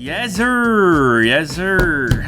Yes, sir. Yes, sir.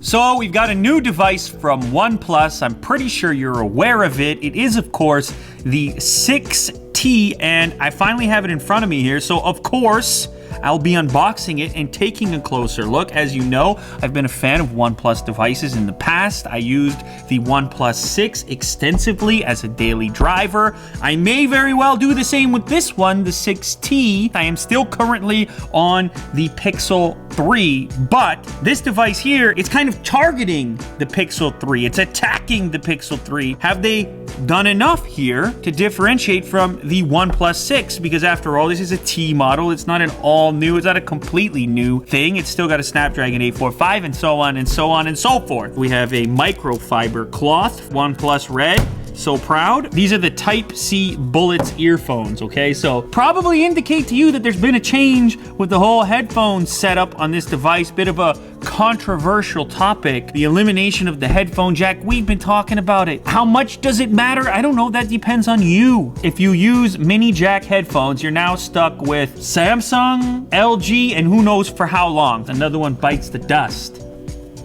So we've got a new device from OnePlus. I'm pretty sure you're aware of it. It is, of course, the 6T, and I finally have it in front of me here. So, of course, I'll be unboxing it and taking a closer look. As you know, I've been a fan of OnePlus devices in the past. I used the OnePlus 6 extensively as a daily driver. I may very well do the same with this one, the 6T. I am still currently on the Pixel 3, but this device here, it's kind of targeting the Pixel 3. It's attacking the Pixel 3. Have they done enough here to differentiate from the OnePlus 6? Because after all, this is a T model. It's not an all new, it's not a completely new thing. It's still got a Snapdragon 845 and so on and so on and so forth. We have a microfiber cloth, OnePlus Red. So proud. These are the Type-C Bullets earphones, okay? So probably indicate to you that there's been a change with the whole headphone setup on this device. Bit of a controversial topic. The elimination of the headphone jack. We've been talking about it. How much does it matter? I don't know. That depends on you. If you use mini jack headphones, you're now stuck with Samsung, LG, and who knows for how long. Another one bites the dust.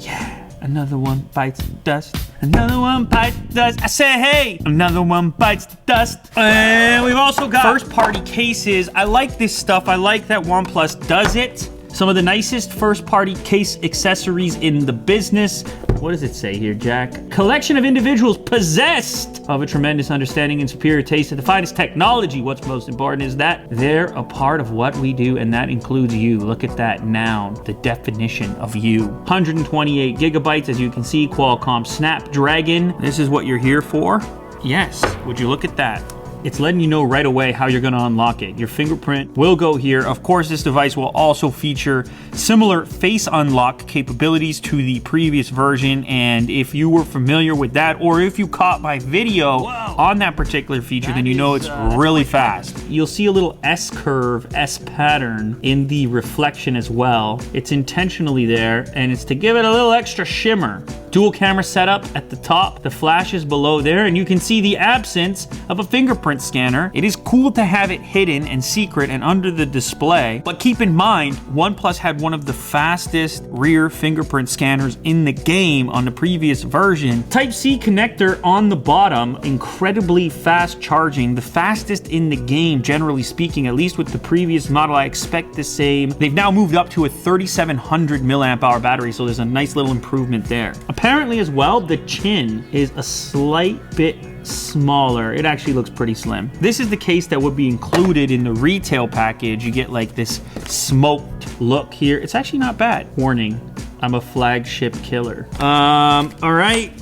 Yeah. Another one bites the dust. Another one bites the dust. I say, hey, another one bites the dust. And we've also got first-party cases. I like this stuff. I like that OnePlus does it. Some of the nicest first-party case accessories in the business. What does it say here, Jack? Collection of individuals possessed of a tremendous understanding and superior taste of the finest technology. What's most important is that they're a part of what we do, and that includes you. Look at that noun, the definition of you. 128 gigabytes, as you can see, Qualcomm Snapdragon. This is what you're here for? Yes. Would you look at that? It's letting you know right away how you're going to unlock it. Your fingerprint will go here. Of course, this device will also feature similar face unlock capabilities to the previous version. And if you were familiar with that, or if you caught my video on that particular feature, then you know it's really fast. You'll see a little S-curve, S pattern in the reflection as well. It's intentionally there, and it's to give it a little extra shimmer. Dual camera setup at the top, the flash is below there, and you can see the absence of a fingerprint scanner. It is cool to have it hidden and secret and under the display, but keep in mind, OnePlus had one of the fastest rear fingerprint scanners in the game on the previous version. Type-C connector on the bottom, incredibly fast charging, the fastest in the game, generally speaking, at least with the previous model. I expect the same. They've now moved up to a 3,700 milliamp hour battery, so there's a nice little improvement there. Apparently as well, the chin is a slight bit smaller. It actually looks pretty slim. This is the case that would be included in the retail package. You get like this smoked look here. It's actually not bad. Warning, I'm a flagship killer. All right.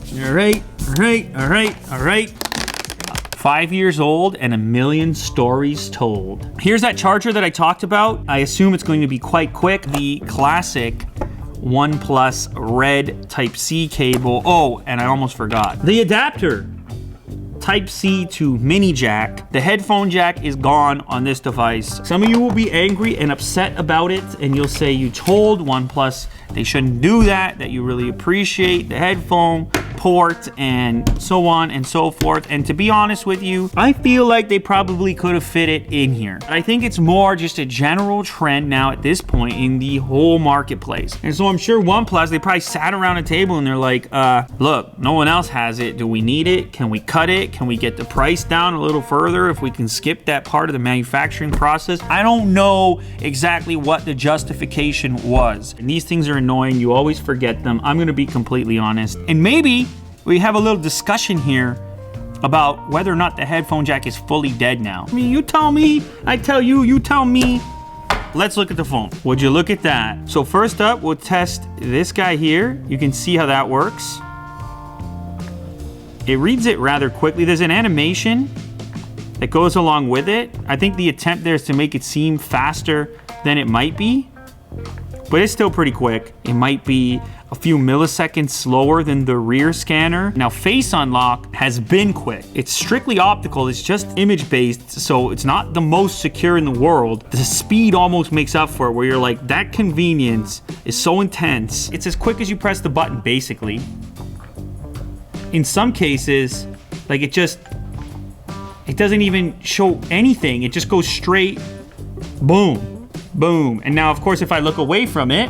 5 years old and 1 million stories told. Here's that charger that I talked about. I assume it's going to be quite quick. The classic OnePlus Red Type-C cable. Oh, and I almost forgot. The adapter. Type-C to mini jack. The headphone jack is gone on this device. Some of you will be angry and upset about it, and you'll say you told OnePlus they shouldn't do that, that you really appreciate the headphone port and so on and so forth. And to be honest with you, I feel like they probably could have fit it in here. I think it's more just a general trend now at this point in the whole marketplace. And so I'm sure OnePlus, they probably sat around a table and they're like, look, no one else has it. Do we need it? Can we cut it? Can we get the price down a little further if we can skip that part of the manufacturing process? I don't know exactly what the justification was. And these things are annoying. You always forget them. I'm gonna be completely honest. And maybe we have a little discussion here about whether or not the headphone jack is fully dead now. I mean, you tell me, I tell you, you tell me. Let's look at the phone. Would you look at that? So first up, we'll test this guy here. You can see how that works. It reads it rather quickly. There's an animation that goes along with it. I think the attempt there is to make it seem faster than it might be, but it's still pretty quick. It might be a few milliseconds slower than the rear scanner. Now, face unlock has been quick. It's strictly optical. It's just image-based, so it's not the most secure in the world. The speed almost makes up for it, where you're like, that convenience is so intense. It's as quick as you press the button, basically. In some cases, like it doesn't even show anything. It just goes straight, boom. Boom. And now, of course, if I look away from it,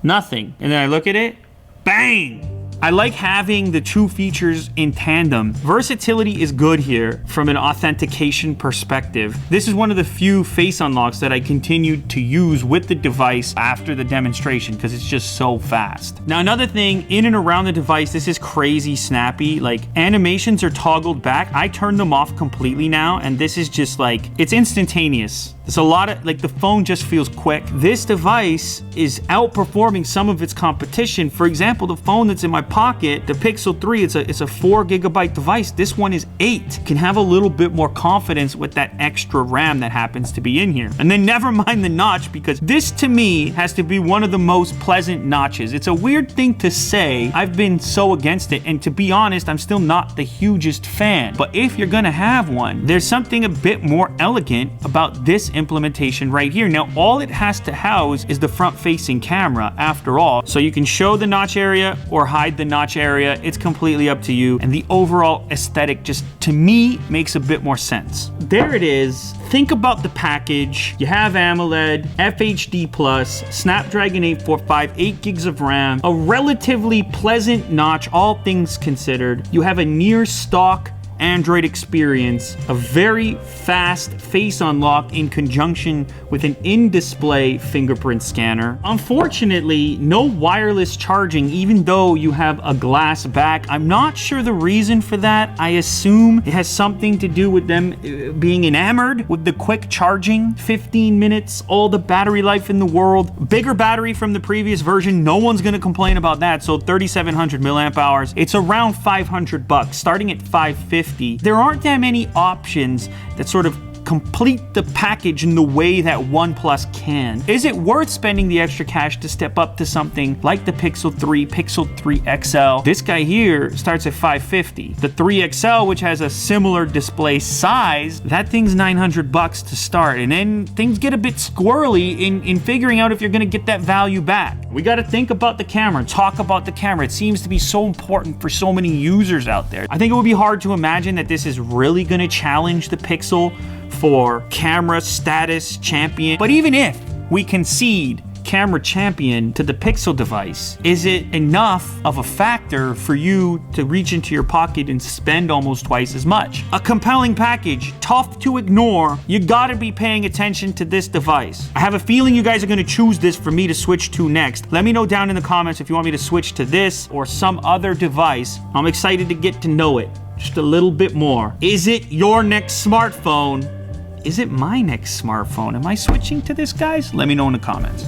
nothing. And then I look at it, bang! I like having the two features in tandem. Versatility is good here from an authentication perspective. This is one of the few face unlocks that I continued to use with the device after the demonstration because it's just so fast. Now, another thing, in and around the device, this is crazy snappy. Like, animations are toggled back. I turned them off completely now, and this is just like, it's instantaneous. There's a lot of, like, the phone just feels quick. This device is outperforming some of its competition. For example, the phone that's in my pocket, the Pixel 3, it's a 4 gigabyte device. This one is 8. Can have a little bit more confidence with that extra RAM that happens to be in here. And then never mind the notch, because this to me has to be one of the most pleasant notches. It's a weird thing to say. I've been so against it, and to be honest, I'm still not the hugest fan. But if you're gonna have one, there's something a bit more elegant about this implementation right here. Now, all it has to house is the front-facing camera after all. So you can show the notch area or hide the notch area. It's completely up to you. And the overall aesthetic just, to me, makes a bit more sense. There it is. Think about the package. You have AMOLED, FHD+, Snapdragon 845, 8 gigs of RAM, a relatively pleasant notch, all things considered. You have a near stock Android experience, a very fast face unlock in conjunction with an in-display fingerprint scanner. Unfortunately, no wireless charging, even though you have a glass back. I'm not sure the reason for that. I assume it has something to do with them being enamored with the quick charging, 15 minutes, all the battery life in the world. Bigger battery from the previous version, no one's gonna complain about that. So 3,700 milliamp hours. It's around $500, starting at $550. There aren't that many options that sort of complete the package in the way that OnePlus can. Is it worth spending the extra cash to step up to something like the Pixel 3, Pixel 3 XL? This guy here starts at $550. The 3 XL, which has a similar display size, that thing's $900 to start. And then things get a bit squirrely in figuring out if you're gonna get that value back. We gotta think about the camera, talk about the camera. It seems to be so important for so many users out there. I think it would be hard to imagine that this is really gonna challenge the Pixel for camera status champion. But even if we concede camera champion to the Pixel device, is it enough of a factor for you to reach into your pocket and spend almost twice as much? A compelling package, tough to ignore. You gotta be paying attention to this device. I have a feeling you guys are gonna choose this for me to switch to next. Let me know down in the comments if you want me to switch to this or some other device. I'm excited to get to know it just a little bit more. Is it your next smartphone? Is it my next smartphone? Am I switching to this, guys? Let me know in the comments.